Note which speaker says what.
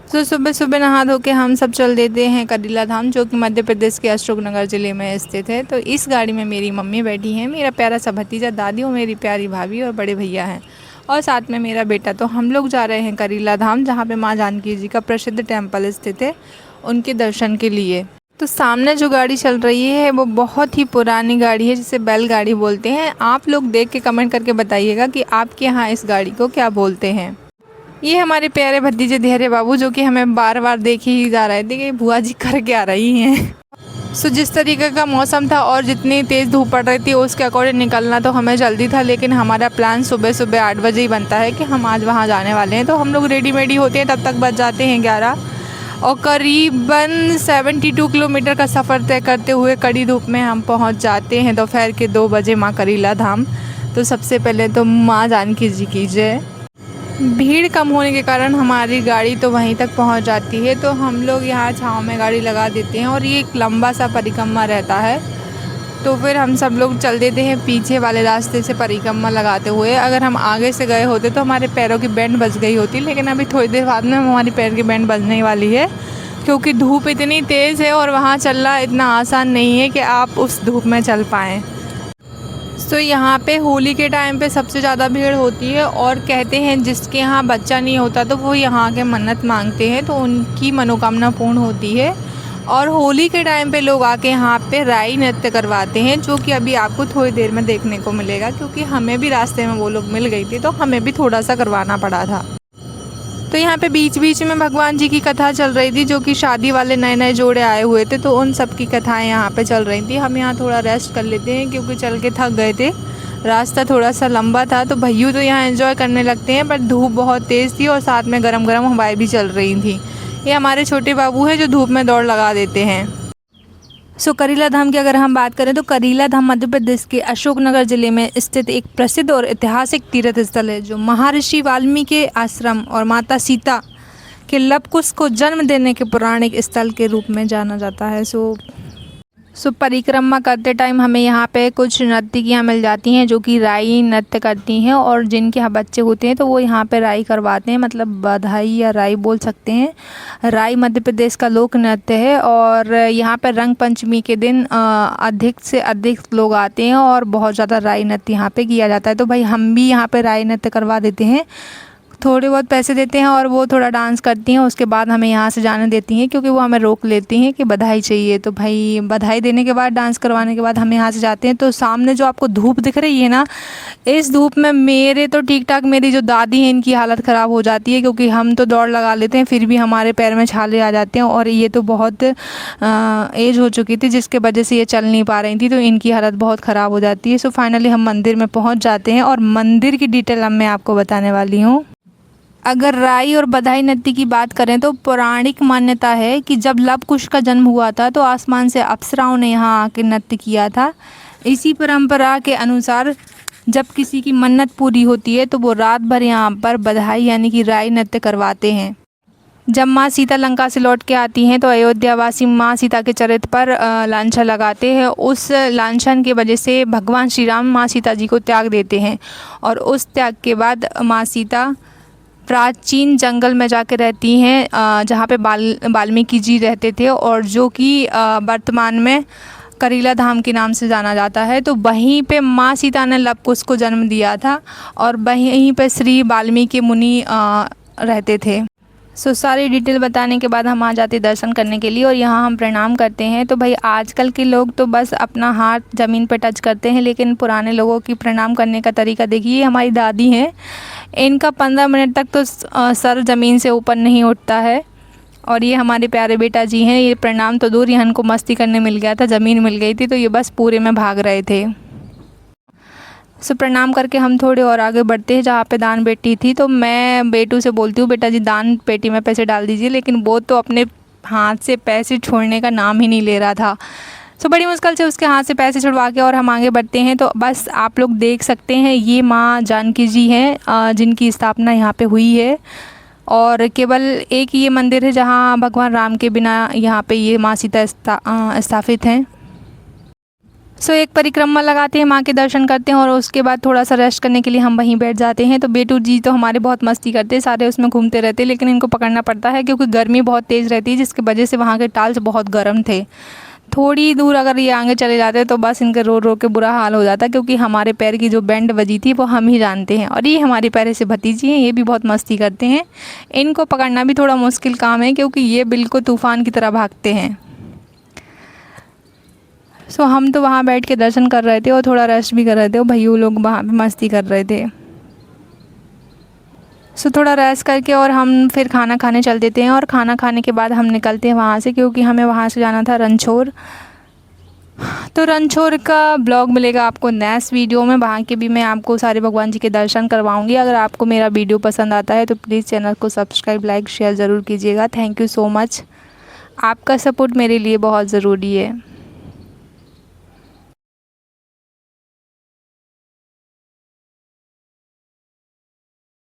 Speaker 1: तो सुबह सुबह नहा धो के हम सब चल देते हैं करीला धाम, जो कि मध्य प्रदेश के अशोकनगर ज़िले में स्थित है। तो इस गाड़ी में मेरी मम्मी बैठी हैं, मेरा प्यारा सा भतीजा, दादी और मेरी प्यारी भाभी और बड़े भैया हैं, और साथ में मेरा बेटा। तो हम लोग जा रहे हैं करीला धाम, जहाँ पे माँ जानकी जी का प्रसिद्ध टेम्पल स्थित है, उनके दर्शन के लिए। तो सामने जो गाड़ी चल रही है वो बहुत ही पुरानी गाड़ी है, जिसे बैलगाड़ी बोलते हैं। आप लोग देख के कमेंट करके बताइएगा कि आपके यहाँ इस गाड़ी को क्या बोलते हैं। ये हमारे प्यारे भतीजे धैर्य बाबू, जो कि हमें बार बार देखे ही जा रहे थे कि बुआ जी करके आ रही हैं। सो जिस तरीके का मौसम था और जितनी तेज़ धूप पड़ रही थी, उसके अकॉर्डिंग निकलना तो हमें जल्दी था, लेकिन हमारा प्लान सुबह सुबह 8 बजे ही बनता है कि हम आज वहाँ जाने वाले हैं। तो हम लोग रेडी होते हैं, तब तक बच जाते हैं 11, और करीबन 72 किलोमीटर का सफ़र तय करते हुए कड़ी धूप में हम पहुँच जाते हैं दोपहर के 2 बजे माँ करीला धाम। तो सबसे पहले तो माँ जानकी जी की जय। भीड़ कम होने के कारण हमारी गाड़ी तो वहीं तक पहुंच जाती है। तो हम लोग यहाँ छाँव में गाड़ी लगा देते हैं, और ये एक लंबा सा परिक्रमा रहता है। तो फिर हम सब लोग चल देते हैं पीछे वाले रास्ते से परिक्रमा लगाते हुए। अगर हम आगे से गए होते तो हमारे पैरों की बैंड बज गई होती, लेकिन अभी थोड़ी देर बाद में हमारी पैर की बैंड बजने वाली है, क्योंकि धूप इतनी तेज़ है और वहाँ चलना इतना आसान नहीं है कि आप उस धूप में चल पाएँ। तो यहाँ पे होली के टाइम पे सबसे ज़्यादा भीड़ होती है, और कहते हैं जिसके यहाँ बच्चा नहीं होता तो वो यहाँ के मन्नत मांगते हैं, तो उनकी मनोकामना पूर्ण होती है। और होली के टाइम पे लोग आके यहाँ पे राई नृत्य करवाते हैं, जो कि अभी आपको थोड़ी देर में देखने को मिलेगा, क्योंकि हमें भी रास्ते में वो लोग मिल गई थी, तो हमें भी थोड़ा सा करवाना पड़ा था। तो यहाँ पे बीच बीच में भगवान जी की कथा चल रही थी, जो कि शादी वाले नए नए जोड़े आए हुए थे, तो उन सब की कथाएं यहाँ पे चल रही थी। हम यहाँ थोड़ा रेस्ट कर लेते हैं, क्योंकि चल के थक गए थे, रास्ता थोड़ा सा लंबा था। तो भैयू तो यहाँ एंजॉय करने लगते हैं, बट धूप बहुत तेज़ थी और साथ में गरम गरम हवाएं भी चल रही थी। ये हमारे छोटे बाबू हैं, जो धूप में दौड़ लगा देते हैं। करीला धाम की अगर हम बात करें तो करीला धाम मध्य प्रदेश के अशोकनगर ज़िले में स्थित एक प्रसिद्ध और ऐतिहासिक तीर्थ स्थल है, जो महर्षि वाल्मीकि के आश्रम और माता सीता के लव कुश को जन्म देने के पौराणिक स्थल के रूप में जाना जाता है। परिक्रमा करते टाइम हमें यहाँ पे कुछ नर्तकियाँ मिल जाती हैं, जो कि राई नृत्य करती हैं, और जिनके यहाँ बच्चे होते हैं तो वो यहाँ पे राई करवाते हैं, मतलब बधाई या राई बोल सकते हैं। राई मध्य प्रदेश का लोक नृत्य है, और यहाँ पे रंग पंचमी के दिन अधिक से अधिक लोग आते हैं, और बहुत ज़्यादा राई नृत्य यहाँ पे किया जाता है। तो भाई हम भी यहाँ पे राई नृत्य करवा देते हैं, थोड़े बहुत पैसे देते हैं, और वो थोड़ा डांस करती हैं। उसके बाद हमें यहाँ से जाने देती हैं, क्योंकि वो हमें रोक लेती हैं कि बधाई चाहिए। तो भाई बधाई देने के बाद, डांस करवाने के बाद हम यहाँ से जाते हैं। तो सामने जो आपको धूप दिख रही है ना, इस धूप में मेरे तो ठीक ठाक, मेरी जो दादी हैं इनकी हालत ख़राब हो जाती है, क्योंकि हम तो दौड़ लगा लेते हैं, फिर भी हमारे पैर में छाले आ जाते हैं, और ये तो बहुत एज हो चुकी थी, जिसके वजह से ये चल नहीं पा रही थी, तो इनकी हालत बहुत ख़राब हो जाती है। सो फाइनली हम मंदिर में पहुँच जाते हैं, और मंदिर की डिटेल अब मैं आपको बताने वाली हूँ। अगर राई और बधाई नृत्य की बात करें तो पौराणिक मान्यता है कि जब लव कुश का जन्म हुआ था, तो आसमान से अप्सराओं ने यहाँ आके नृत्य किया था। इसी परंपरा के अनुसार जब किसी की मन्नत पूरी होती है, तो वो रात भर यहाँ पर बधाई यानी कि राई नृत्य करवाते हैं। जब माँ सीता लंका से लौट के आती हैं, तो अयोध्यावासी माँ सीता के चरित्र पर लांछन लगाते हैं। उस लांछन की वजह से भगवान श्री राम माँ सीता जी को त्याग देते हैं, और उस त्याग के बाद माँ सीता प्राचीन जंगल में जाके रहती हैं, जहाँ पे वाल्मीकि जी रहते थे, और जो कि वर्तमान में करीला धाम के नाम से जाना जाता है। तो वहीं पे माँ सीता ने लव कुश को जन्म दिया था, और वहीं पे श्री वाल्मीकि मुनि रहते थे। सारी डिटेल बताने के बाद हम आ जाते दर्शन करने के लिए, और यहाँ हम प्रणाम करते हैं। तो भाई आजकल के लोग तो बस अपना हाथ ज़मीन पर टच करते हैं, लेकिन पुराने लोगों की प्रणाम करने का तरीका देखिए। हमारी दादी हैं, इनका 15 मिनट तक तो सर ज़मीन से ऊपर नहीं उठता है, और ये हमारे प्यारे बेटा जी हैं, ये प्रणाम तो दूर, यहाँ इनको मस्ती करने मिल गया था, ज़मीन मिल गई थी, तो ये बस पूरे में भाग रहे थे। प्रणाम करके हम थोड़े और आगे बढ़ते हैं, जहाँ पे दान पेटी थी। तो मैं बेटू से बोलती हूँ, बेटा जी दान पेटी में पैसे डाल दीजिए, लेकिन वो तो अपने हाथ से पैसे छोड़ने का नाम ही नहीं ले रहा था। बड़ी मुश्किल से उसके हाथ से पैसे छुड़वा के और हम आगे बढ़ते हैं। तो बस आप लोग देख सकते हैं, ये माँ जानकी जी हैं, जिनकी स्थापना यहाँ पे हुई है, और केवल एक ये मंदिर है जहाँ भगवान राम के बिना यहाँ पे ये माँ सीता स्थापित हैं। सो एक परिक्रमा लगाते हैं, माँ के दर्शन करते हैं और उसके बाद थोड़ा सा रेस्ट करने के लिए हम वहीं बैठ जाते हैं। तो बेटू जी तो हमारे बहुत मस्ती करते हैं, सारे उसमें घूमते रहते हैं, लेकिन इनको पकड़ना पड़ता है क्योंकि गर्मी बहुत तेज़ रहती है, जिसकी वजह से वहाँ के टाल्स बहुत गर्म थे। थोड़ी दूर अगर ये आगे चले जाते तो बस इनके रो रो के बुरा हाल हो जाता, क्योंकि हमारे पैर की जो बैंड बजी थी वो हम ही जानते हैं। और ये हमारे प्यारे से भतीजी हैं, ये भी बहुत मस्ती करते हैं। इनको पकड़ना भी थोड़ा मुश्किल काम है क्योंकि ये बिल्कुल तूफ़ान की तरह भागते हैं। सो हम तो वहाँ बैठ के दर्शन कर रहे थे और थोड़ा रेस्ट भी कर रहे थे, और भैया लोग वहाँ पे मस्ती कर रहे थे। सो थोड़ा रेस्ट करके और हम फिर खाना खाने चल देते हैं, और खाना खाने के बाद हम निकलते हैं वहाँ से, क्योंकि हमें वहाँ से जाना था रणछोड़। तो रणछोड़ का ब्लॉग मिलेगा आपको नेक्स्ट वीडियो में, वहाँ के भी मैं आपको सारे भगवान जी के दर्शन करवाऊँगी। अगर आपको मेरा वीडियो पसंद आता है तो प्लीज़ चैनल को सब्सक्राइब, लाइक, शेयर ज़रूर कीजिएगा। Thank you so much. आपका सपोर्ट मेरे लिए बहुत ज़रूरी है।